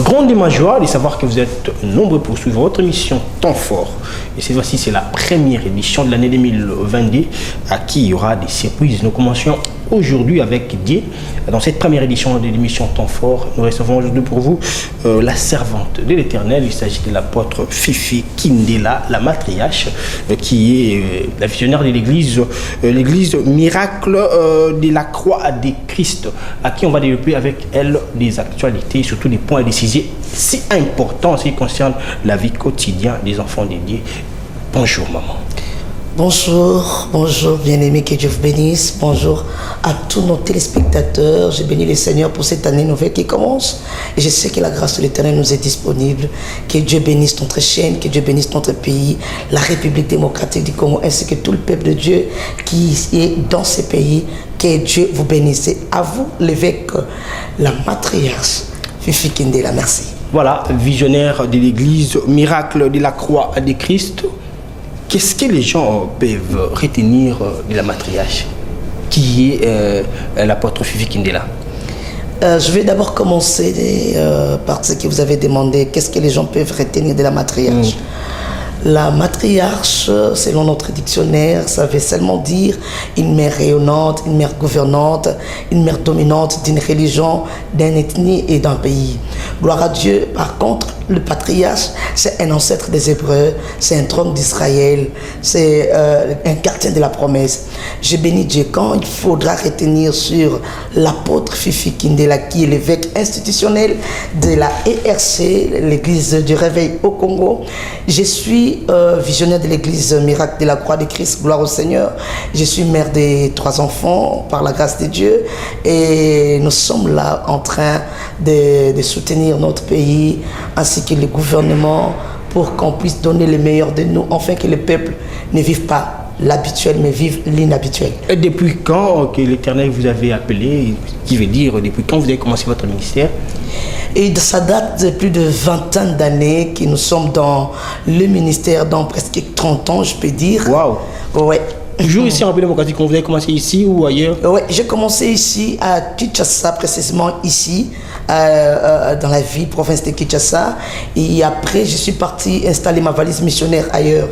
Grande est ma joie de savoir que vous êtes nombreux pour suivre votre émission Temps Fort. Et cette fois-ci, c'est la première édition de l'année 2022 à qui il y aura des surprises. Nous commençons aujourd'hui avec Dieu. Dans cette première édition de l'émission Temps Fort, nous recevons aujourd'hui pour vous la servante de l'Éternel. Il s'agit de l'apôtre Fifi Kindela, la matriarche, qui est la visionnaire de l'église Miracle de la Croix de Christ, à qui on va développer avec elle des actualités, surtout des points décisifs si importants en ce qui concerne la vie quotidienne des enfants de Dieu. Bonjour maman. Bonjour, bonjour bien-aimés, que Dieu vous bénisse. Bonjour à tous nos téléspectateurs. Je bénis le Seigneur pour cette année nouvelle qui commence. Et je sais que la grâce de l'Éternel nous est disponible. Que Dieu bénisse notre chaîne, que Dieu bénisse notre pays, la République démocratique du Congo, ainsi que tout le peuple de Dieu qui est dans ce pays. Que Dieu vous bénisse. Et à vous, l'évêque, la matriarche, Fifi Kindela, merci. Voilà, visionnaire de l'église Miracle de la Croix de Christ. Qu'est-ce que les gens peuvent retenir de la matriarche qui est l'apôtre Fifi Kindela? Je vais d'abord commencer par ce que vous avez demandé. Qu'est-ce que les gens peuvent retenir de la matriarche? La matriarche, selon notre dictionnaire, ça veut seulement dire une mère rayonnante, une mère gouvernante, une mère dominante d'une religion, d'une ethnie et d'un pays. Gloire à Dieu. Par contre, le patriarche, c'est un ancêtre des Hébreux, c'est un trône d'Israël, c'est un gardien de la promesse. Je bénis Dieu. Quand il faudra retenir sur l'apôtre Fifi Kindela, qui est l'évêque institutionnel de la ERC, l'église du réveil au Congo, je suis visionnaire de l'église Miracle de la Croix de Christ, gloire au Seigneur. Je suis mère de 3 enfants par la grâce de Dieu et nous sommes là en train de soutenir notre pays ainsi que le gouvernement pour qu'on puisse donner le meilleur de nous, afin que le peuple ne vive pas l'habituel mais vive l'inhabituel. Et depuis quand que l'Éternel vous avait appelé, qui veut dire depuis quand vous avez commencé votre ministère? Et ça date de plus de 20 ans d'années que nous sommes dans le ministère, dans presque 30 ans, je peux dire. Waouh! Ouais. Toujours ici en République démocratique, vous avez commencé ici ou ailleurs? Oui, j'ai commencé ici à Kinshasa, précisément ici, dans la ville, province de Kinshasa. Et après, je suis parti installer ma valise missionnaire ailleurs,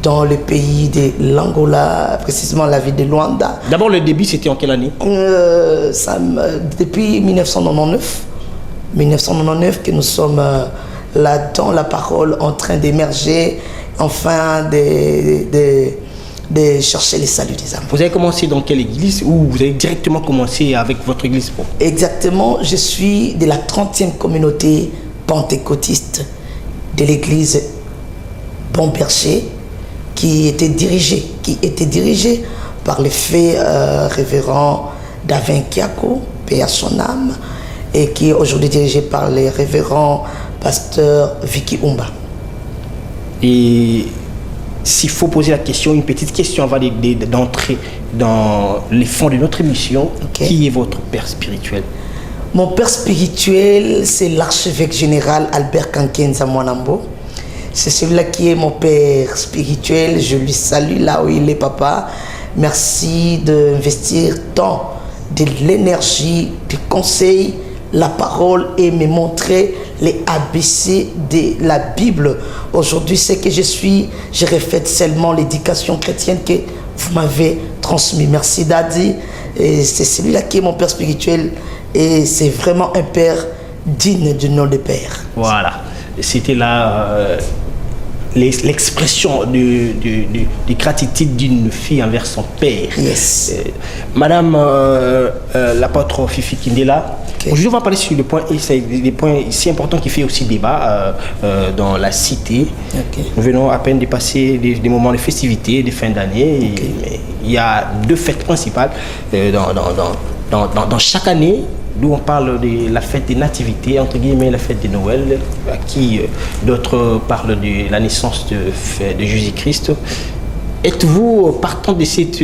dans le pays de l'Angola, précisément la ville de Luanda. D'abord, le début, c'était en quelle année? Depuis 1999. 1999 que nous sommes là dans la parole en train d'émerger, enfin de chercher les saluts des âmes. Vous avez commencé dans quelle église ou vous avez directement commencé avec votre église? Exactement, je suis de la 30e communauté pentecôtiste de l'église Bon Berger qui était dirigée par le fait révérend Davin Kiako, paix à son âme, et qui est aujourd'hui dirigé par les révérends pasteur Vicky Umba. Et s'il faut poser la question, une petite question avant d'entrer dans les fonds de notre émission, Qui est votre père spirituel? Mon père spirituel, c'est l'archevêque général Albert Kankenza Mwanambo. C'est celui-là qui est mon père spirituel. Je lui salue là où il est, papa. Merci d'investir tant de l'énergie, du conseil, la parole et me montrer les ABC de la Bible. Aujourd'hui, c'est que je reflète seulement l'éducation chrétienne que vous m'avez transmise. Merci Daddy. Et c'est celui-là qui est mon père spirituel et c'est vraiment un père digne du nom de père. Voilà, c'était là l'expression de gratitude d'une fille envers son père. Yes. Madame l'apôtre Fifi Kindela, aujourd'hui on va parler sur le point, et c'est des points si importants qui fait aussi débat dans la cité. Nous venons à peine de passer des moments de festivités, de fin d'année. Mais il y a 2 fêtes principales dans chaque année. D'où on parle de la fête des nativités, entre guillemets la fête de Noël, à qui d'autres parlent de la naissance de Jésus-Christ. Êtes-vous partant de cette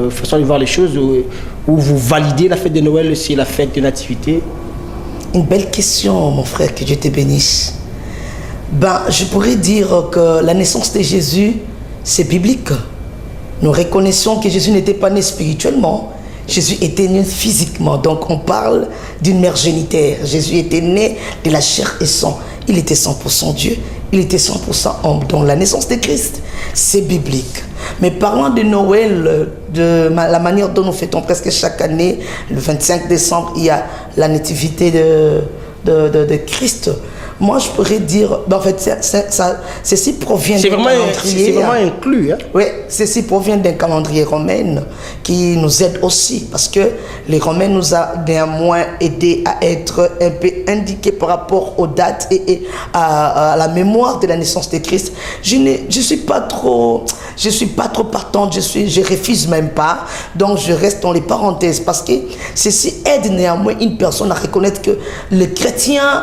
façon de voir les choses où vous validez la fête de Noël, c'est la fête des nativités? Une belle question, mon frère, que Dieu te bénisse. Je pourrais dire que la naissance de Jésus, c'est biblique. Nous reconnaissons que Jésus n'était pas né spirituellement, Jésus était né physiquement, donc on parle d'une mère génitaire. Jésus était né de la chair et sang. Il était 100% Dieu, il était 100% homme. Donc la naissance de Christ, c'est biblique. Mais parlant de Noël, de la manière dont nous fêtons presque chaque année, le 25 décembre, il y a la nativité de Christ. Moi, je pourrais dire, en fait, ceci provient d'un calendrier. C'est vraiment inclus. Hein? Oui, ceci provient d'un calendrier romain qui nous aide aussi, parce que les Romains nous ont néanmoins aidé à être un peu indiqués par rapport aux dates et à la mémoire de la naissance de Christ. Je suis pas trop partante, je refuse même pas, donc je reste dans les parenthèses, parce que ceci aide néanmoins une personne à reconnaître que le chrétien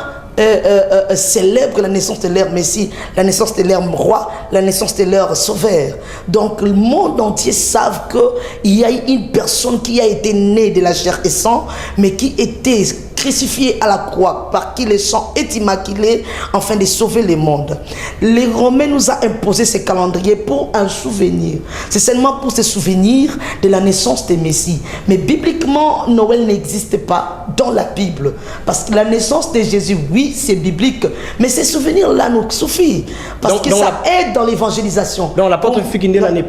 célèbre la naissance de leur Messie, la naissance de leur roi, la naissance de leur sauveur. Donc le monde entier savent qu'il y a une personne qui a été née de la chair et sang, mais qui était crucifié à la croix, par qui le sang est immaculé, afin de sauver le monde. Les Romains nous ont imposé ce calendrier pour un souvenir. C'est seulement pour se souvenir de la naissance de Messie. Mais bibliquement, Noël n'existe pas dans la Bible. Parce que la naissance de Jésus, oui, c'est biblique, mais ces souvenirs-là nous suffisent. Parce que ça aide dans l'évangélisation. Donc l'apôtre Fikindela n'est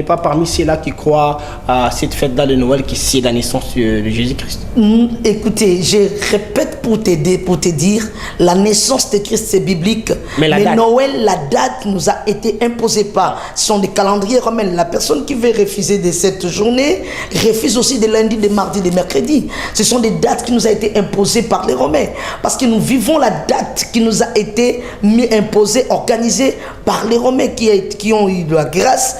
pas parmi ceux-là qui croient à cette fête-là de Noël, qui c'est la naissance de Jésus-Christ. Écoutez, je répète pour te dire, la naissance de Christ c'est biblique, mais Noël, la date nous a été imposée par, ce sont des calendriers romains. La personne qui veut refuser de cette journée, refuse aussi de lundi, de mardi, de mercredi. Ce sont des dates qui nous ont été imposées par les Romains, parce que nous vivons la date qui nous a été imposée, organisée par les Romains, qui ont eu la grâce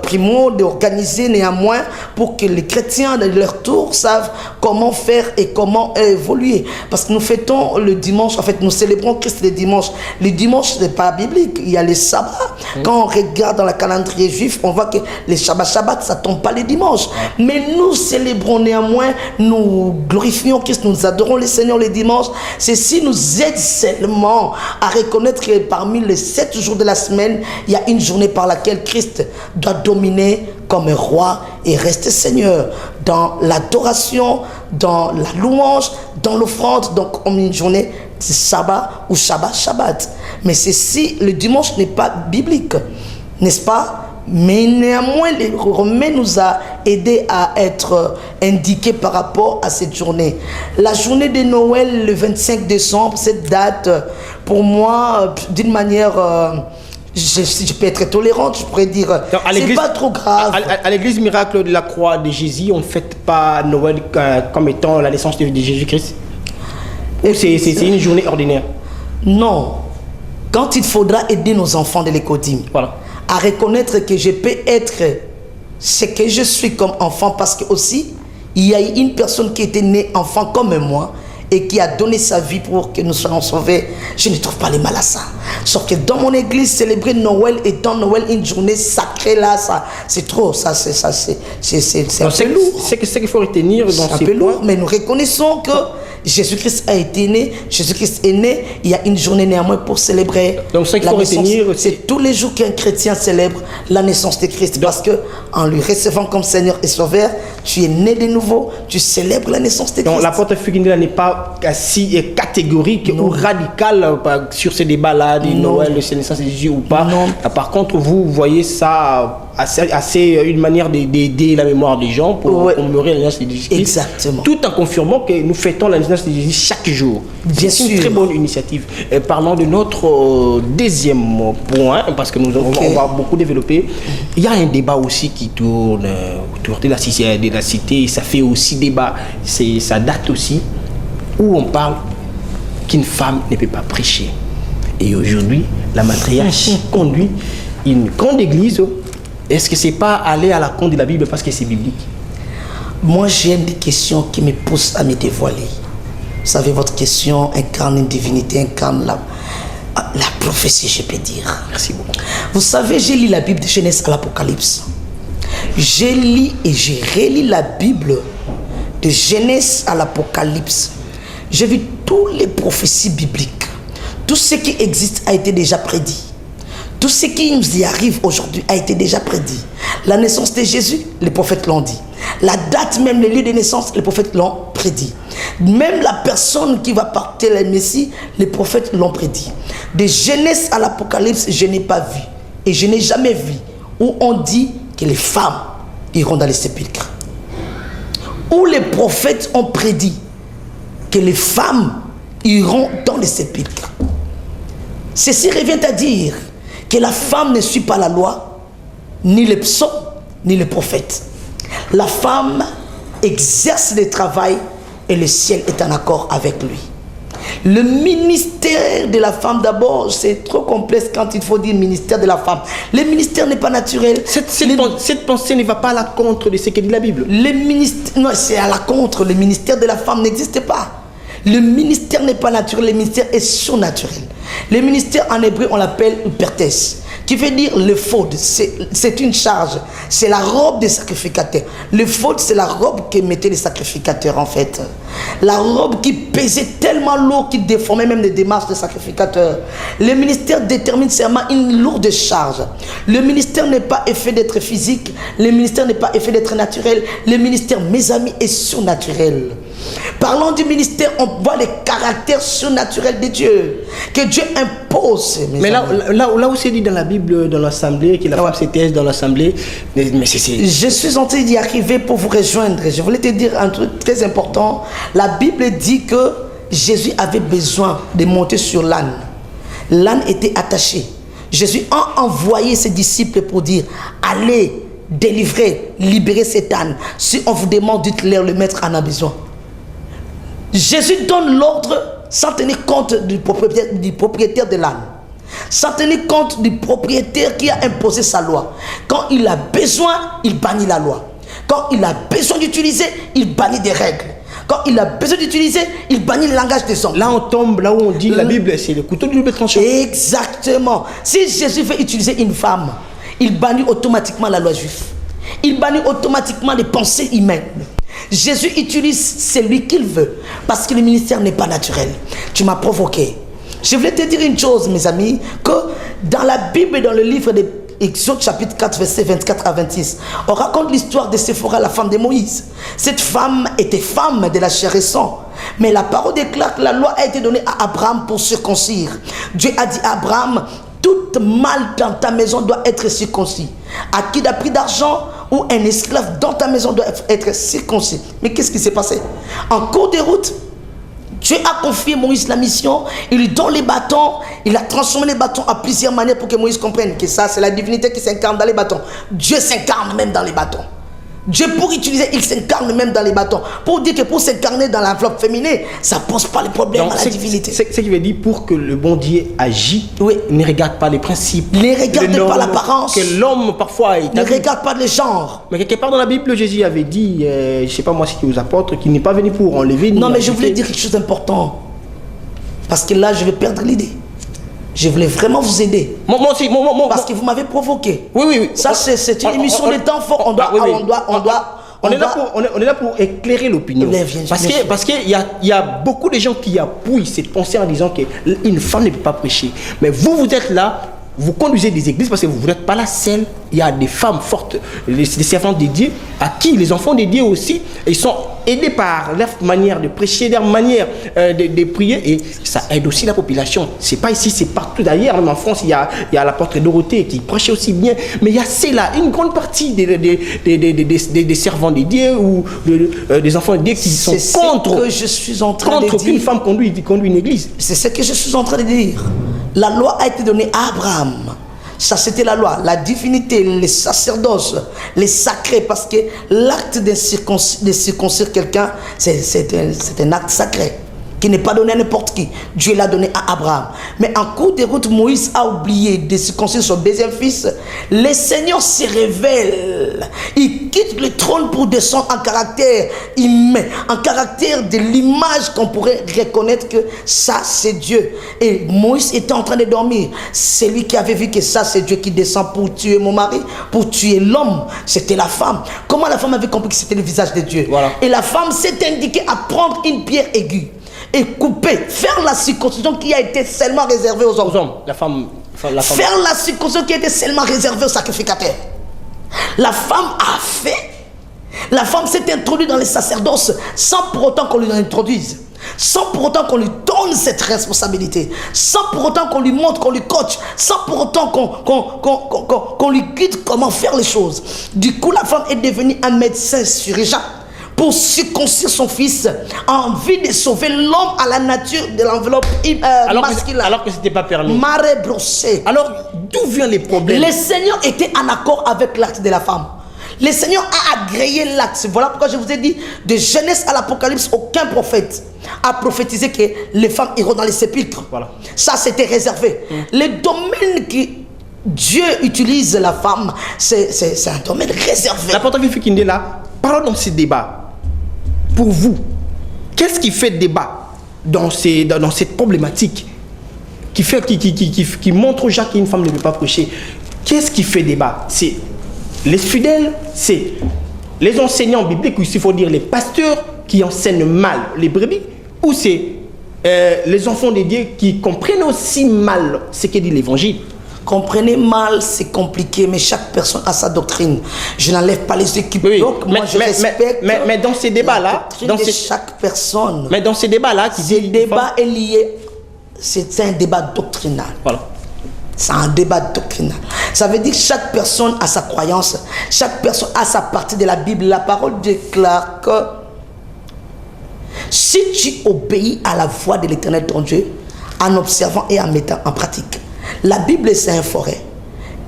primo d'organiser néanmoins pour que les chrétiens de leur tour savent comment faire et comment évoluer. Parce que nous fêtons le dimanche, en fait nous célébrons Christ le dimanche. Le dimanche ce n'est pas biblique, il y a les sabbats. Quand on regarde dans le calendrier juif, on voit que les Shabbat ça tombe pas les dimanches. Mais nous célébrons néanmoins, nous glorifions Christ, nous adorons le Seigneur le dimanche. Ceci nous aide seulement à reconnaître que parmi les 7 jours de la semaine, il y a une journée par laquelle Christ doit dominer comme un roi et rester Seigneur, dans l'adoration, dans la louange, dans l'offrande. Donc comme une journée c'est sabbat ou Shabbat. Mais ceci, le dimanche n'est pas biblique, n'est-ce pas? Mais néanmoins, les Romains nous ont aidés à être indiqués par rapport à cette journée. La journée de Noël, le 25 décembre, cette date, pour moi, d'une manière... je peux être tolérante, je pourrais dire, c'est pas trop grave. À l'église miracle de la croix de Jésus, on ne fête pas Noël comme étant la naissance de Jésus-Christ? Ou c'est une journée ordinaire? Non. Quand il faudra aider nos enfants de l'écodime, voilà, à reconnaître que je peux être ce que je suis comme enfant, parce que aussi, il y a une personne qui était née enfant comme moi, et qui a donné sa vie pour que nous soyons sauvés. Je ne trouve pas les mal à ça. Sauf que dans mon église, célébrer Noël et dans Noël une journée sacrée là, ça c'est trop, c'est un peu lourd. C'est ce qu'il faut retenir dans ces points. Lourd, mais nous reconnaissons que Jésus-Christ a été né, Jésus-Christ est né, il y a une journée néanmoins pour célébrer. Donc ce qu'il faut retenir, c'est tous les jours qu'un chrétien célèbre la naissance de Christ. Parce que en lui recevant comme Seigneur et Sauveur, tu es né de nouveau, tu célèbres la naissance de Christ. Donc l'apôtre Fikindela n'est pas si catégorique ou radical sur ce débat-là de Noël, de naissance de Jésus ou pas. Non. Par contre, vous voyez ça assez une manière d'aider la mémoire des gens pour commémorer la naissance de Jésus. Exactement. Tout en confirmant que nous fêtons la naissance de Jésus chaque jour. C'est une très bonne initiative. Parlons de notre deuxième point, parce que on va beaucoup développer. Il y a un débat aussi qui tourne autour de la cité. Ça fait aussi débat. Ça date aussi où on parle qu'une femme ne peut pas prêcher. Et aujourd'hui, la matriarche conduit une grande église. Est-ce que c'est pas aller à la compte de la Bible parce que c'est biblique? Moi, j'ai des questions qui me poussent à me dévoiler. Vous savez, votre question incarne une divinité, incarne la prophétie, je peux dire. Merci beaucoup. Vous savez, j'ai lu la Bible de Genèse à l'Apocalypse. J'ai lu et j'ai relu la Bible de Genèse à l'Apocalypse. J'ai vu toutes les prophéties bibliques. Tout ce qui existe a été déjà prédit. Tout ce qui nous y arrive aujourd'hui a été déjà prédit. La naissance de Jésus, les prophètes l'ont dit. La date même, les lieux de naissance, les prophètes l'ont prédit. Même la personne qui va partir le Messie, les prophètes l'ont prédit. De Genèse à l'Apocalypse, je n'ai pas vu. Et je n'ai jamais vu où on dit que les femmes iront dans les sépulcres. Où les prophètes ont prédit que les femmes iront dans les sépulcres. Ceci revient à dire que la femme ne suit pas la loi, ni les psaumes, ni les prophètes. La femme exerce le travail et le ciel est en accord avec lui. Le ministère de la femme, d'abord, c'est trop complexe quand il faut dire ministère de la femme. Le ministère n'est pas naturel. Cette pensée ne va pas à la contre de ce que dit la Bible. Non, c'est à la contre. Le ministère de la femme n'existe pas. Le ministère n'est pas naturel, le ministère est surnaturel. Le ministère en hébreu, on l'appelle pertès, qui veut dire le faute. C'est une charge. C'est la robe des sacrificateurs. Le faute, c'est la robe que mettaient les sacrificateurs, en fait. La robe qui pesait tellement lourd qu'il déformait même les démarches des sacrificateurs. Le ministère détermine seulement une lourde charge. Le ministère n'est pas effet d'être physique. Le ministère n'est pas effet d'être naturel. Le ministère, mes amis, est surnaturel. Parlons du ministère, on voit les caractères surnaturels de Dieu, que Dieu impose. Mais là où c'est dit dans la Bible, dans l'assemblée, que la femme s'était dans l'assemblée, mais c'est... Je suis en train d'y arriver pour vous rejoindre. Je voulais te dire un truc très important. La Bible dit que Jésus avait besoin de monter sur l'âne. L'âne était attaché. Jésus a envoyé ses disciples pour dire, allez délivrer, libérer cet âne. Si on vous demande, dites-leur, le maître en a besoin. Jésus donne l'ordre sans tenir compte du propriétaire de l'âne, sans tenir compte du propriétaire qui a imposé sa loi. Quand il a besoin, il bannit la loi. Quand il a besoin d'utiliser, il bannit des règles. Quand il a besoin d'utiliser, il bannit le langage des hommes. Là on tombe, là où on dit la Bible, c'est le couteau du double tranchant. Exactement. Si Jésus veut utiliser une femme, il bannit automatiquement la loi juive. Il bannit automatiquement les pensées humaines. Jésus utilise celui qu'il veut parce que le ministère n'est pas naturel. Tu m'as provoqué. Je voulais te dire une chose, mes amis, que dans la Bible, dans le livre de Exode chapitre 4, versets 24 à 26, on raconte l'histoire de Séphora, la femme de Moïse. Cette femme était femme de la chair et sang. Mais la parole déclare que la loi a été donnée à Abraham pour circoncire. Dieu a dit à Abraham, toute mâle dans ta maison doit être circoncis. À qui d'un prix d'argent ou un esclave dans ta maison doit être circoncis. Mais qu'est-ce qui s'est passé? En cours de route, Dieu a confié à Moïse la mission. Il lui donne les bâtons. Il a transformé les bâtons à plusieurs manières pour que Moïse comprenne que ça, c'est la divinité qui s'incarne dans les bâtons. Dieu s'incarne même dans les bâtons. Dieu, pour utiliser, il s'incarne même dans les bâtons. Pour dire que pour s'incarner dans l'enveloppe féminine, ça ne pose pas les problèmes à la divinité. C'est ce qui veut dire pour que le bon Dieu agit, oui. Ne regarde pas les principes. Ne regarde pas l'apparence. Que l'homme parfois est... Ne regarde pas le genre. Mais quelque part dans la Bible, Jésus avait dit, je ne sais pas moi ce qui vous apporte, qu'il n'est pas venu pour enlever... Non, mais je voulais dire quelque chose d'important. Parce que là, je vais perdre l'idée. Je voulais vraiment vous aider. Moi aussi, parce que vous m'avez provoqué. Oui. Ça, c'est une émission de temps fort. On est là pour éclairer l'opinion. Parce qu'il y a beaucoup de gens qui appuient cette pensée en disant qu'une femme ne peut pas prêcher. Mais vous êtes là, vous conduisez des églises parce que vous n'êtes pas la seule. Il y a des femmes fortes, des servantes de Dieu, à qui les enfants de Dieu aussi, ils sont aidés par leur manière de prêcher, leur manière de prier, et ça aide aussi la population. C'est pas ici, c'est partout d'ailleurs. Même en France, il y a l'apôtre Dorothée qui prêchait aussi bien, mais il y a celle-là, une grande partie des servants de Dieu ou des enfants de Dieu qui sont contre. Que je suis en train de dire. Qu'une femme conduit une église. C'est ce que je suis en train de dire. La loi a été donnée à Abraham. Ça, c'était la loi, la divinité, les sacerdoces, les sacrés, parce que l'acte de circoncire quelqu'un, c'est un acte sacré qui n'est pas donné à n'importe qui. Dieu l'a donné à Abraham. Mais en cours de route, Moïse a oublié de circoncire son deuxième fils. Le Seigneur se révèle. Il quitte le trône pour descendre en caractère humain, en caractère de l'image qu'on pourrait reconnaître que ça, c'est Dieu. Et Moïse était en train de dormir. C'est lui qui avait vu que ça, c'est Dieu qui descend pour tuer mon mari, pour tuer l'homme. C'était la femme. Comment la femme avait compris que c'était le visage de Dieu? Voilà. Et la femme s'est indiquée à prendre une pierre aiguë et couper, faire la circoncision qui a été seulement réservée aux hommes. La femme faire la circoncision qui était seulement réservée aux sacrificateurs. La femme a fait. La femme s'est introduite dans les sacerdoces sans pour autant qu'on lui introduise. Sans pour autant qu'on lui donne cette responsabilité, sans pour autant qu'on lui montre, qu'on lui coach, sans pour autant qu'on lui guide comment faire les choses. Du coup, la femme est devenue un médecin chirurgien pour circoncire son fils en vue de sauver l'homme à la nature de l'enveloppe masculine. Alors que ce n'était pas permis. Marée brossée. Alors, d'où viennent les problèmes? Le Seigneur était en accord avec l'acte de la femme. Le Seigneur a agréé l'acte. Voilà pourquoi je vous ai dit, de Genèse à l'Apocalypse, aucun prophète a prophétisé que les femmes iront dans les sépulcres. Voilà. Ça, c'était réservé. Les domaines que Dieu utilise la femme, c'est un domaine réservé. L'apôtre Fifi Kindela, parlons dans ces débats. Pour vous, qu'est-ce qui fait débat dans cette problématique qui montre aux gens qu'une femme ne peut pas prêcher? Qu'est-ce qui fait débat? C'est les fidèles, c'est les enseignants bibliques, ou il faut dire les pasteurs qui enseignent mal les brebis, ou c'est les enfants de Dieu qui comprennent aussi mal ce que dit l'évangile? Comprenez mal, c'est compliqué, mais chaque personne a sa doctrine. Je n'enlève pas les équipes. Oui, donc, moi, je respecte. Mais dans ces débats-là, chaque personne. Mais dans ces débats-là, ce débat est lié. C'est un débat doctrinal. Voilà. C'est un débat doctrinal. Ça veut dire que chaque personne a sa croyance, chaque personne a sa partie de la Bible. La parole déclare que si tu obéis à la voix de l'Éternel ton Dieu, en observant et en mettant en pratique. La Bible, c'est un forêt.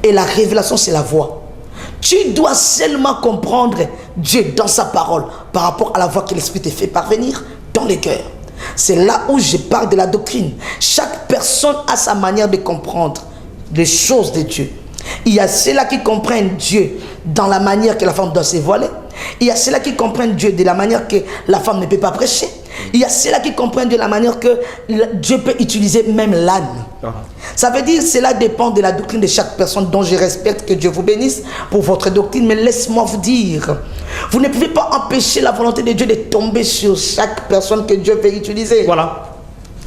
Et la révélation, c'est la voix. Tu dois seulement comprendre Dieu dans sa parole par rapport à la voix que l'Esprit te fait parvenir dans les cœurs. C'est là où je parle de la doctrine. Chaque personne a sa manière de comprendre les choses de Dieu. Il y a ceux-là qui comprennent Dieu dans la manière que la femme doit se voiler. Il y a ceux-là qui comprennent Dieu de la manière que la femme ne peut pas prêcher. Il y a ceux-là qui comprennent de la manière que Dieu peut utiliser même l'âne. Ça veut dire que cela dépend de la doctrine de chaque personne, dont je respecte. Que Dieu vous bénisse pour votre doctrine. Mais laisse-moi vous dire, vous ne pouvez pas empêcher la volonté de Dieu de tomber sur chaque personne que Dieu veut utiliser. Voilà.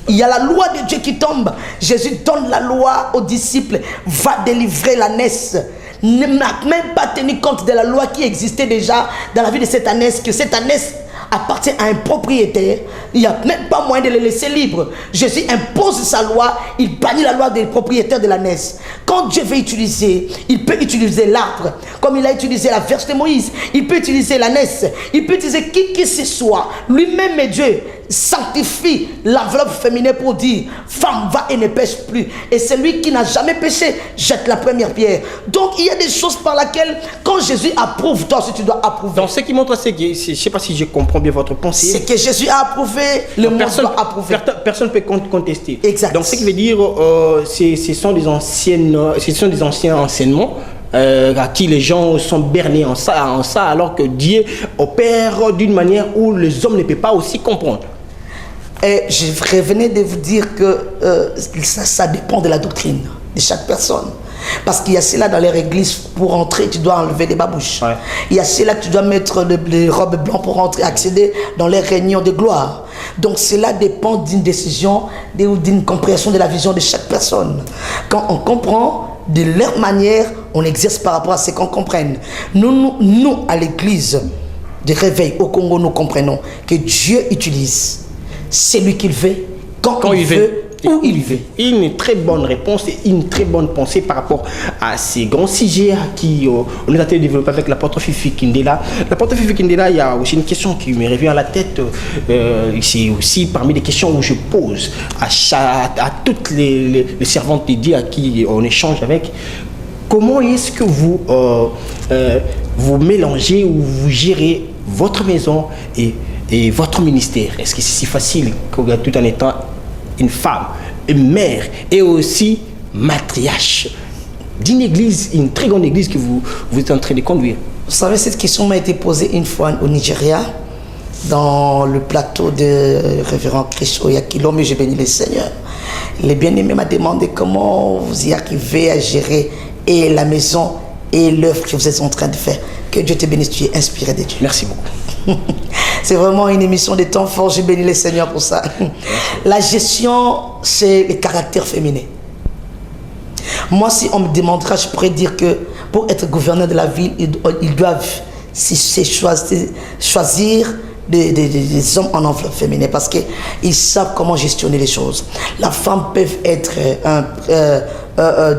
Il y a la loi de Dieu qui tombe. Jésus donne la loi aux disciples. Va délivrer l'ânesse. Ne n'a même pas tenu compte de la loi qui existait déjà dans la vie de cette ânesse, que cette ânesse appartient à un propriétaire. Il n'y a même pas moyen de le laisser libre. Jésus impose sa loi, il bannit la loi des propriétaires de l'ânesse. Quand Dieu veut utiliser, il peut utiliser l'arbre, comme il a utilisé la verge de Moïse. Il peut utiliser l'ânesse, il peut utiliser qui que ce soit. Lui-même est Dieu. Sanctifie l'enveloppe féminine pour dire femme va et ne pêche plus, et celui qui n'a jamais péché jette la première pierre. Donc il y a des choses par lesquelles quand Jésus approuve, toi aussi tu dois approuver. Donc ce qui montre, c'est que je ne sais pas si je comprends bien votre pensée, c'est que Jésus a approuvé, le monde doit approuver. Personne ne peut contester. Exact. Donc ce qui veut dire ce sont des anciens enseignements à qui les gens sont bernés en ça, alors que Dieu opère d'une manière où les hommes ne peuvent pas aussi comprendre. Et je revenais de vous dire que ça dépend de la doctrine de chaque personne. Parce qu'il y a ceux-là dans leur église, pour entrer, tu dois enlever les babouches. Ouais. Il y a ceux-là que tu dois mettre les robes blanches pour entrer, accéder dans les réunions de gloire. Donc cela dépend d'une décision ou d'une compréhension de la vision de chaque personne. Quand on comprend de leur manière, on exerce par rapport à ce qu'on comprenne. Nous à l'église de réveil au Congo, nous comprenons que Dieu utilise celui qu'il veut, quand il veut, où il veut. Une très bonne réponse et une très bonne pensée par rapport à ces grands sujets qui on a été développés avec l'apôtre Fifi Kindela. L'apôtre Fifi Kindela, il y a aussi une question qui me revient à la tête. C'est aussi parmi les questions où je pose à toutes les servantes de Dieu à qui on échange avec. Comment est-ce que vous mélangez ou vous gérez votre maison et votre ministère? Est-ce que c'est si facile tout en étant une femme, une mère et aussi matriarche d'une église, une très grande église que vous êtes en train de conduire? Vous savez, cette question m'a été posée une fois au Nigeria, dans le plateau de révérend Chris Oyakilo, mais j'ai béni le Seigneur. Le bien-aimé m'a demandé comment vous y arrivez à gérer et la maison et l'œuvre que vous êtes en train de faire. Que Dieu te bénisse, tu es inspiré de Dieu. Merci beaucoup. C'est vraiment une émission de temps fort, j'ai béni le Seigneur pour ça. La gestion, c'est le caractère féminin. Moi, si on me demandera, je pourrais dire que pour être gouverneur de la ville, ils doivent choisir des hommes en enveloppe féminine parce qu'ils savent comment gestionner les choses. La femme peut être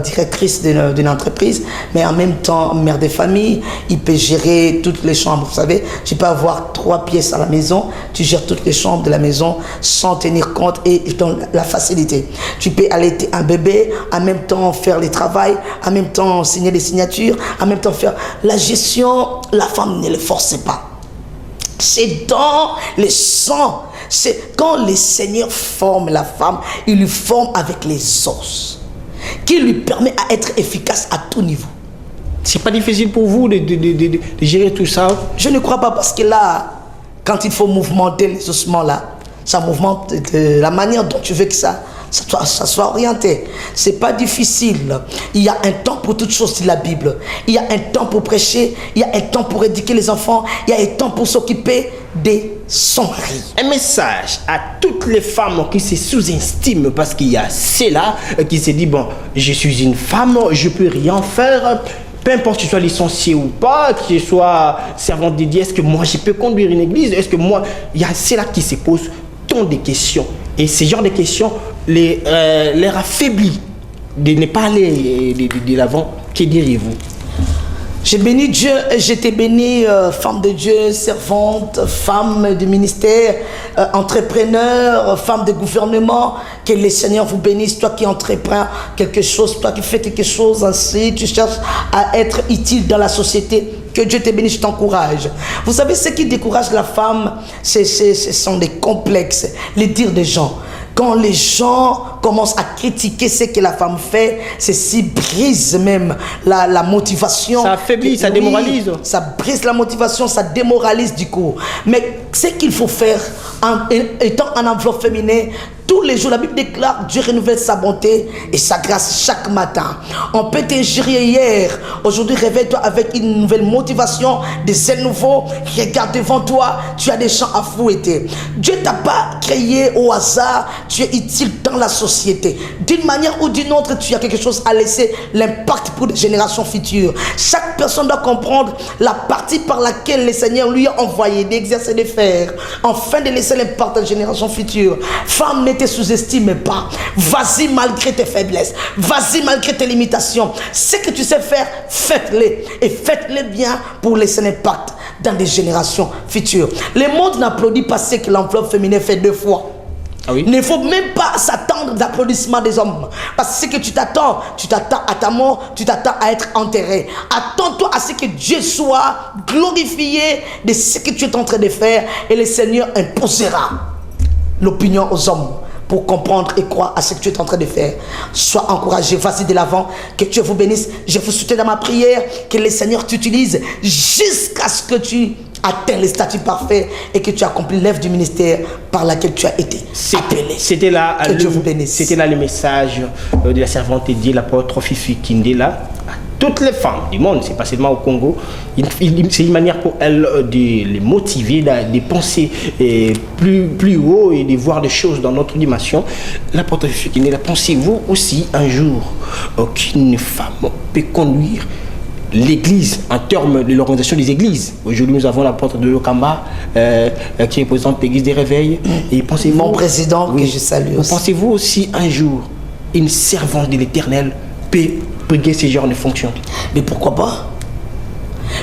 directrice d'une entreprise, mais en même temps mère de famille. Il peut gérer toutes les chambres. Vous savez, tu peux avoir 3 pièces à la maison, tu gères toutes les chambres de la maison sans tenir compte et dans la facilité. Tu peux allaiter un bébé, en même temps faire les travaux, en même temps signer les signatures, en même temps faire la gestion. La femme ne le force pas. C'est dans le sang. C'est quand le Seigneur forme la femme, il lui forme avec les os, qui lui permet à être efficace à tout niveau. C'est pas difficile pour vous de gérer tout ça? Je ne crois pas parce que là, quand il faut mouvementer les ossements là, ça mouvemente de la manière dont tu veux que ça soit orienté. C'est pas difficile. Il y a un temps pour toutes choses, dit la Bible. Il y a un temps pour prêcher, il y a un temps pour éduquer les enfants, il y a un temps pour s'occuper de son mari. Un message à toutes les femmes qui se sous-estiment parce qu'il y a ceux-là qui se disent bon, je suis une femme, je peux rien faire. Peu importe que tu sois licencié ou pas, que tu sois servante de Dieu, est-ce que moi je peux conduire une église? Est-ce que moi... Il y a ceux-là qui se posent tant de questions. Et ces genres de questions les affaiblit de ne pas aller de l'avant. Que diriez-vous? J'ai béni Dieu, j'étais bénie, femme de Dieu, servante, femme de ministère, entrepreneur, femme de gouvernement. Que le Seigneur vous bénisse, toi qui entreprends quelque chose, toi qui fais quelque chose ainsi, tu cherches à être utile dans la société. Que Dieu te bénisse, je t'encourage. Vous savez, ce qui décourage la femme, ce sont des complexes, les dires des gens. Quand les gens commencent à critiquer ce que la femme fait, ceci brise même la motivation. Ça affaiblit, ça démoralise. Ça brise la motivation, ça démoralise du coup. Mais ce qu'il faut faire, étant en enveloppe féminin, tous les jours, la Bible déclare Dieu renouvelle sa bonté et sa grâce chaque matin. On peut t'injurier hier. Aujourd'hui, réveille-toi avec une nouvelle motivation, des ailes nouveaux. Regarde devant toi, tu as des champs à fouetter. Dieu ne t'a pas créé au hasard. Tu es utile dans la société. D'une manière ou d'une autre, tu as quelque chose à laisser l'impact pour les générations futures. Chaque personne doit comprendre la partie par laquelle le Seigneur lui a envoyé d'exercer, de faire, afin de laisser l'impact à la génération future. Femme, ne te sous-estime pas. Vas-y malgré tes faiblesses. Vas-y malgré tes limitations. Ce que tu sais faire, faites-les. Et faites-les bien pour laisser l'impact dans des générations futures. Le monde n'applaudit pas ce que l'enveloppe féminine fait 2 fois. Ah oui? Il ne faut même pas s'attendre d'applaudissements des hommes. Parce que ce que tu t'attends à ta mort, tu t'attends à être enterré. Attends-toi à ce que Dieu soit glorifié de ce que tu es en train de faire. Et le Seigneur imposera l'opinion aux hommes pour comprendre et croire à ce que tu es en train de faire. Sois encouragé, vas-y de l'avant, que Dieu vous bénisse. Je vous soutiens dans ma prière, que le Seigneur t'utilise jusqu'à ce que tu atteins le statut parfait et que tu accomplis l'œuvre du ministère par laquelle tu as été appelé. C'était là, que Dieu vous bénisse. C'était là le message de la servante de Dieu, l'apôtre Fifi Kindela. Toutes les femmes du monde, c'est pas seulement au Congo, c'est une manière pour elles de les motiver, de penser plus haut et de voir des choses dans notre dimension. L'apôtre Fifi Kindela, pensez-vous aussi un jour qu'une femme peut conduire l'église en termes de l'organisation des églises? Aujourd'hui, nous avons l'apôtre de Lokamba qui représente l'église des réveils. Et pensez-vous, mon président, oui, que je salue aussi. Pensez-vous aussi un jour une servante de l'Éternel peut briguer ce genre de fonctions? Mais pourquoi pas?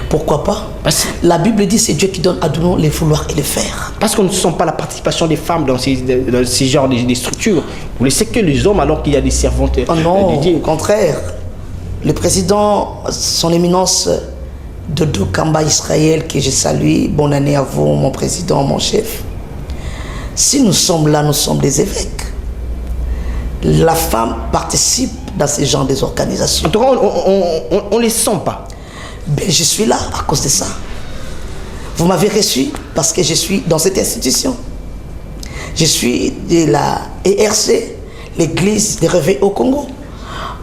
Pourquoi pas? Parce que la Bible dit c'est Dieu qui donne à nous les vouloir et les faire. Parce qu'on ne sent pas la participation des femmes dans ces genres de structures. Vous laissez que les hommes alors qu'il y a des servantes. Oh non, au contraire. Le président, son éminence Dodo Kamba Israël, que je salue, bonne année à vous, mon président, mon chef. Si nous sommes là, nous sommes des évêques. La femme participe dans ces genres d'organisations. En tout cas, on ne les sent pas. Ben, je suis là à cause de ça. Vous m'avez reçu parce que je suis dans cette institution. Je suis de la ERC, l'église des réveils au Congo.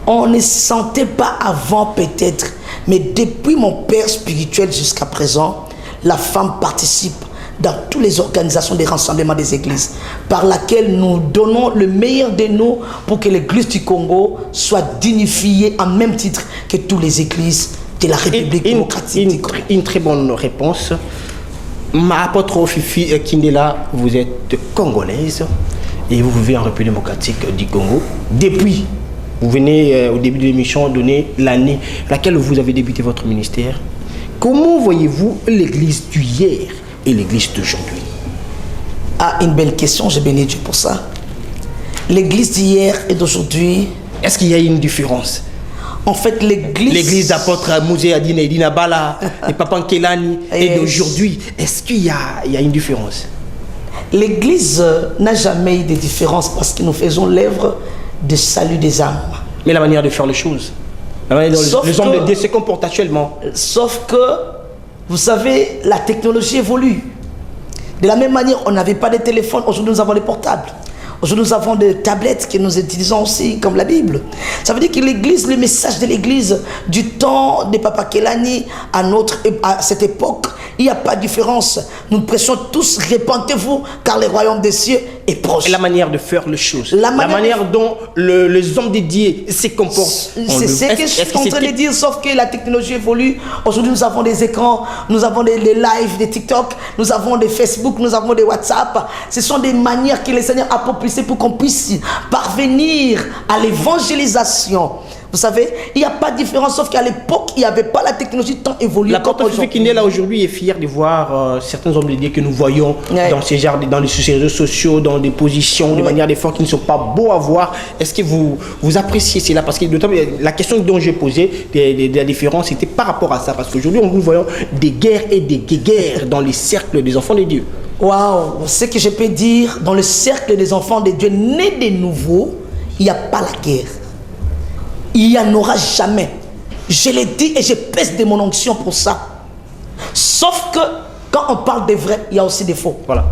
On ne sentait pas avant peut-être, mais depuis mon père spirituel jusqu'à présent, la femme participe dans toutes les organisations des rassemblements des églises, par laquelle nous donnons le meilleur de nous pour que l'église du Congo soit dignifiée en même titre que toutes les églises de la République démocratique du Congo. Une très bonne réponse. Ma apôtre Fifi Kindela, vous êtes congolaise et vous vivez en République démocratique du Congo. Depuis, vous venez au début de l'émission donner l'année à laquelle vous avez débuté votre ministère. Comment voyez-vous l'église d'hier et l'église d'aujourd'hui? Ah, une belle question, j'ai béni Dieu pour ça. L'église d'hier et d'aujourd'hui. Est-ce qu'il y a une différence? En fait, l'église d'apôtre Mouzé Adine et Dina Bala et Papa Nkelani et d'aujourd'hui, est-ce qu'il y a une différence? L'église n'a jamais eu de différence parce que nous faisons l'œuvre de salut des âmes. Mais la manière de faire les choses, la manière dont les hommes de Dieu se comportent actuellement. Sauf que, vous savez, la technologie évolue. De la même manière, on n'avait pas de téléphone, aujourd'hui nous avons les portables. Aujourd'hui, nous avons des tablettes que nous utilisons aussi, comme la Bible. Ça veut dire que l'église, le message de l'église, du temps de Papa Kelani à cette époque, il n'y a pas de différence. Nous prêchons tous, répentez-vous, car le royaume des cieux est proche. Et la manière de faire les choses, la manière dont les hommes dédiés se comportent. C'est ce que je suis en train de dire, sauf que la technologie évolue. Aujourd'hui, nous avons des écrans, nous avons des lives, des TikTok, nous avons des Facebook, nous avons des WhatsApp. Ce sont des manières que le Seigneur a propulsées pour qu'on puisse parvenir à l'évangélisation. Vous savez, il n'y a pas de différence, sauf qu'à l'époque, il n'y avait pas la technologie tant évoluée. La porte qui est là aujourd'hui est fière de voir certains hommes de Dieu que nous voyons dans ces réseaux sociaux, dans des positions, des manières d'effort qui ne sont pas beaux à voir. Est-ce que vous appréciez cela? Parce que la question dont j'ai posé, la différence, c'était par rapport à ça. Parce qu'aujourd'hui, nous voyons des guerres et des guerres dans les cercles des enfants de Dieu. Waouh! Ce que je peux dire, dans le cercle des enfants de Dieu nés de nouveau, il n'y a pas la guerre. Il n'y en aura jamais. Je l'ai dit et je pèse de mon onction pour ça. Sauf que quand on parle des vrais, il y a aussi des faux. Voilà.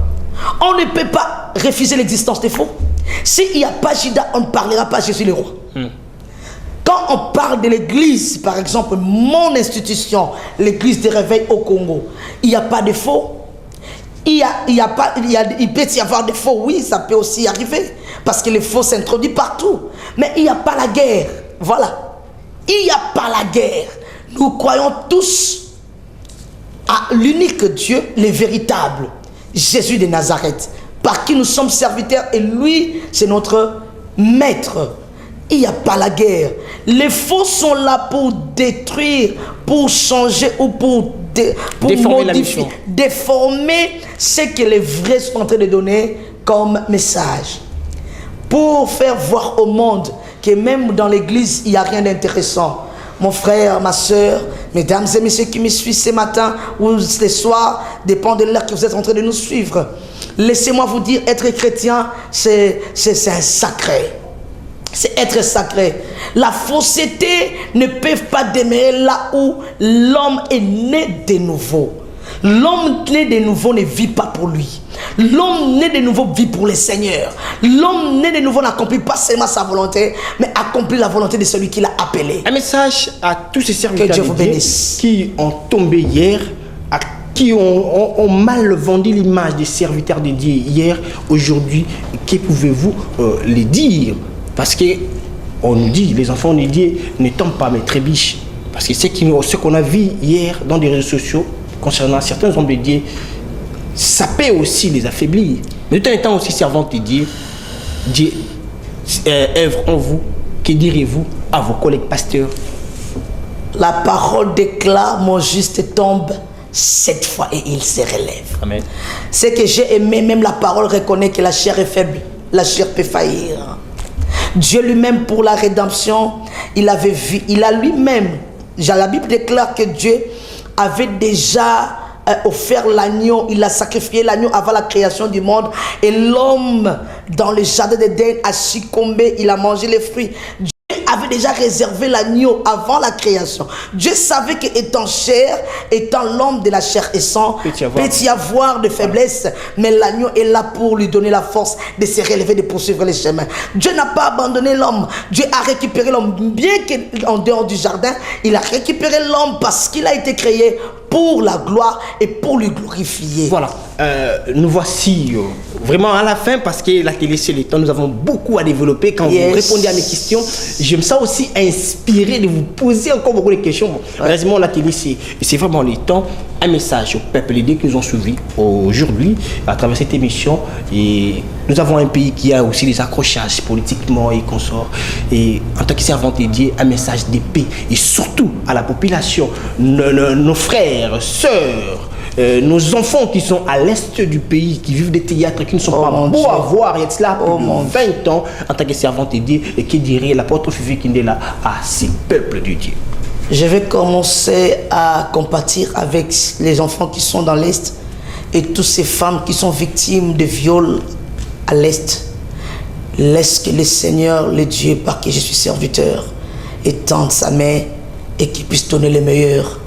On ne peut pas refuser l'existence des faux. S'il n'y a pas Judas, on ne parlera pas Jésus le roi. Quand on parle de l'église, par exemple, mon institution, l'église des réveils au Congo, il n'y a pas de faux. Il peut y avoir des faux, oui, ça peut aussi arriver. Parce que les faux s'introduisent partout. Mais il n'y a pas la guerre. Voilà. Il n'y a pas la guerre. Nous croyons tous à l'unique Dieu, le véritable, Jésus de Nazareth, par qui nous sommes serviteurs et lui, c'est notre maître. Il n'y a pas la guerre. Les faux sont là pour détruire, pour changer ou pour modifier, déformer ce que les vrais sont en train de donner comme message. Pour faire voir au monde que même dans l'église, il n'y a rien d'intéressant. Mon frère, ma soeur, mesdames et messieurs qui me suivent ce matin ou ce soir, dépend de l'heure que vous êtes en train de nous suivre. Laissez-moi vous dire, être chrétien, c'est un sacré. C'est être sacré. La fausseté ne peut pas demeurer là où l'homme est né de nouveau. L'homme né de nouveau ne vit pas pour lui. L'homme né de nouveau vit pour le Seigneur. L'homme né de nouveau n'accomplit pas seulement sa volonté, mais accomplit la volonté de celui qui l'a appelé. Un message à tous ces serviteurs que Dieu vous bénisse, qui ont tombé hier, à qui ont mal vendu l'image des serviteurs de Dieu hier, aujourd'hui. Que pouvez-vous les dire? Parce que on nous dit, les enfants de Dieu ne tombent pas mais trébuchent. Parce que ce qu'on a vu hier dans des réseaux sociaux concernant certains hommes de Dieu, ça peut aussi les affaiblir. Mais tout en étant aussi servante de Dieu, Dieu œuvre en vous. Que direz-vous à vos collègues pasteurs? La parole déclare, mon juste tombe 7 fois et il se relève. Amen. Ce que j'ai aimé, même la parole reconnaît que la chair est faible, la chair peut faillir. Dieu lui-même pour la rédemption, il avait vu, il a lui-même, la Bible déclare que Dieu avait déjà offert l'agneau, il a sacrifié l'agneau avant la création du monde et l'homme dans le jardin d'Éden a succombé, il a mangé les fruits. Dieu avait déjà réservé l'agneau avant la création. Dieu savait qu'étant chair, étant l'homme de la chair et sang, peut y avoir de faiblesse, mais l'agneau est là pour lui donner la force de se relever, de poursuivre les chemins. Dieu n'a pas abandonné l'homme. Dieu a récupéré l'homme, bien qu'en dehors du jardin, il a récupéré l'homme parce qu'il a été créé pour la gloire et pour lui glorifier. Voilà. nous voici vraiment à la fin parce que la télé c'est le temps, nous avons beaucoup à développer. Quand vous répondez à mes questions, je me sens aussi inspiré de vous poser encore beaucoup de questions. Heureusement, la télé c'est vraiment le temps. Un message au peuple aidé qui nous ont suivis aujourd'hui à travers cette émission. Et nous avons un pays qui a aussi des accrochages politiquement et consorts. Et en tant que servante dédiée, un message de paix et surtout à la population, nos frères, sœurs, nos enfants qui sont à l'est du pays, qui vivent des théâtres qui ne sont pas beaux à voir, il y a de cela plus de 20 ans, en tant que servante dédiée, et qui dirait l'apôtre Fifi Kindela à ces peuples de Dieu. Je vais commencer à compatir avec les enfants qui sont dans l'Est et toutes ces femmes qui sont victimes de viols à l'Est. Laisse que le Seigneur, le Dieu par qui je suis serviteur, étende sa main et qu'il puisse donner le meilleur.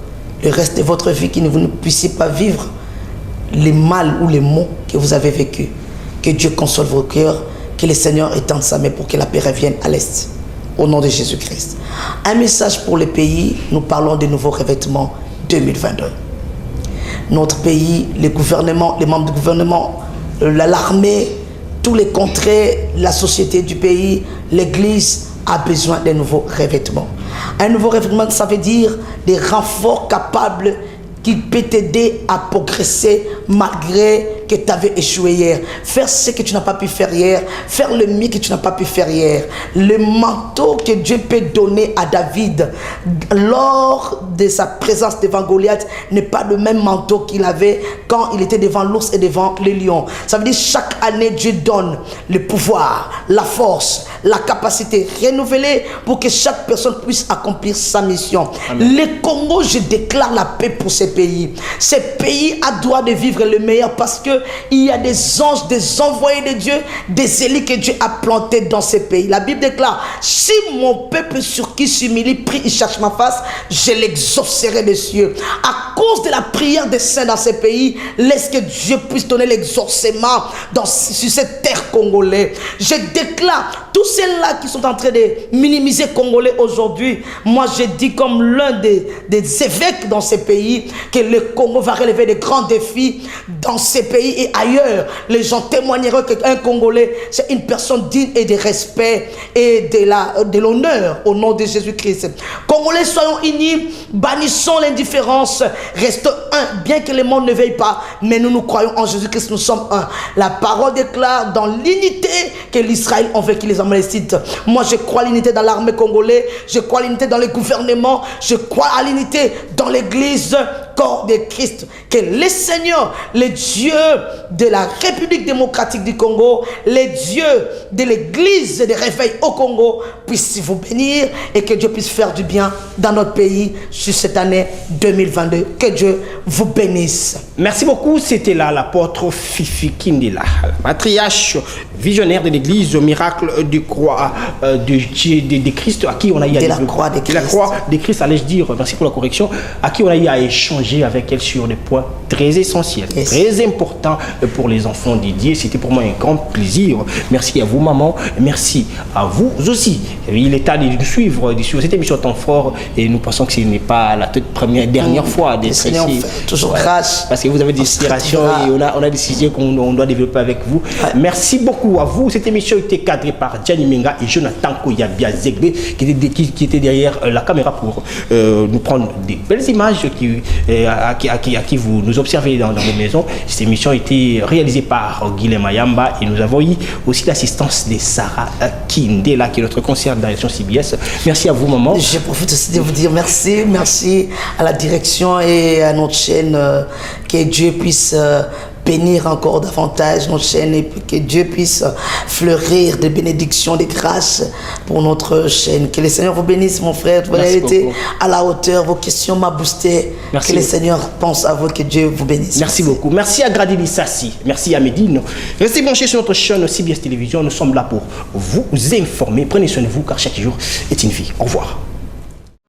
Le reste de votre vie, que vous ne puissiez pas vivre les mal ou les maux que vous avez vécus. Que Dieu console vos cœurs, que le Seigneur étende sa main pour que la paix revienne à l'Est. Au nom de Jésus-Christ. Un message pour le pays, nous parlons de nouveaux revêtements 2022. Notre pays, les gouvernements, les membres du gouvernement, l'armée, tous les contrées, la société du pays, l'église a besoin de nouveaux revêtements. Un nouveau revêtement, ça veut dire des renforts capables qui peut t'aider à progresser malgré que tu avais échoué hier. Faire ce que tu n'as pas pu faire hier. Faire le mieux que tu n'as pas pu faire hier. Le manteau que Dieu peut donner à David lors de sa présence devant Goliath n'est pas le même manteau qu'il avait quand il était devant l'ours et devant les lions. Ça veut dire chaque année Dieu donne le pouvoir, la force, la capacité renouvelée pour que chaque personne puisse accomplir sa mission. Amen. Le Congo, je déclare la paix pour ces pays. Ces pays a droit de vivre le meilleur parce que il y a des anges, des envoyés de Dieu, des élus que Dieu a plantés dans ces pays. La Bible déclare, si mon peuple sur qui s'humilie prie, il cherche ma face, je l'exaucerai des cieux. À cause de la prière des saints dans ces pays, laisse que Dieu puisse donner l'exaucement sur cette terre congolaise. Je déclare, tous ceux-là qui sont en train de minimiser Congolais aujourd'hui, moi je dis comme l'un des évêques dans ces pays, que le Congo va relever de grands défis dans ces pays et ailleurs. Les gens témoigneront qu'un Congolais, c'est une personne digne et de respect et de l'honneur au nom de Jésus-Christ. Congolais, soyons unis, bannissons l'indifférence, restons un, bien que le monde ne veille pas, mais nous croyons en Jésus-Christ, nous sommes un. La parole déclare dans l'unité que l'Israël ont vécu les Amalécites. Moi, je crois à l'unité dans l'armée congolaise, je crois à l'unité dans les gouvernements, je crois à l'unité dans l'église, corps de Christ. Que le Seigneur, le Dieu de la République démocratique du Congo, le Dieu de l'église de réveil au Congo puisse vous bénir et que Dieu puisse faire du bien dans notre pays sur cette année 2022. Que Dieu vous bénisse. Merci beaucoup. C'était là l'apôtre Fifi Kindela, matriarche visionnaire de l'église au miracle du croix de Christ, à qui on a eu à la croix de Christ. La croix de Christ, allais-je dire, merci pour la correction, à qui on a eu à échanger avec elle sur des points très essentiels, très importants pour les enfants dédiés. C'était pour moi un grand plaisir. Merci à vous, maman. Merci à vous aussi. Il est temps de nous suivre sur cette émission Temps Fort et nous pensons que ce n'est pas la toute dernière fois d'être ici. Toujours grâce. Parce que vous avez des inspirations et on a des sujets qu'on doit développer avec vous. Merci beaucoup à vous. Cette émission était cadrée par Gianni Menga et Jonathan Koyabia Zegbe qui était derrière la caméra pour nous prendre des belles images à qui vous nous observez dans les maisons. Cette émission a été réalisée par Guilhem Mayamba et nous avons eu aussi l'assistance de Sarah Kindela qui est notre conseillère de la direction CBS. Merci à vous, maman. Je profite aussi de vous dire merci. Merci à la direction et à notre chaîne. Que Dieu puisse bénir encore davantage notre chaîne et que Dieu puisse fleurir de bénédictions, de grâces pour notre chaîne. Que le Seigneur vous bénisse, mon frère. Vous avez été à la hauteur, vos questions m'ont boosté. Merci. Que le Seigneur pense à vous, que Dieu vous bénisse. Merci beaucoup. Merci à Gradili Sassi. Merci à Médine. Restez branchés sur notre chaîne CBS Télévision. Nous sommes là pour vous informer. Prenez soin de vous car chaque jour est une vie. Au revoir.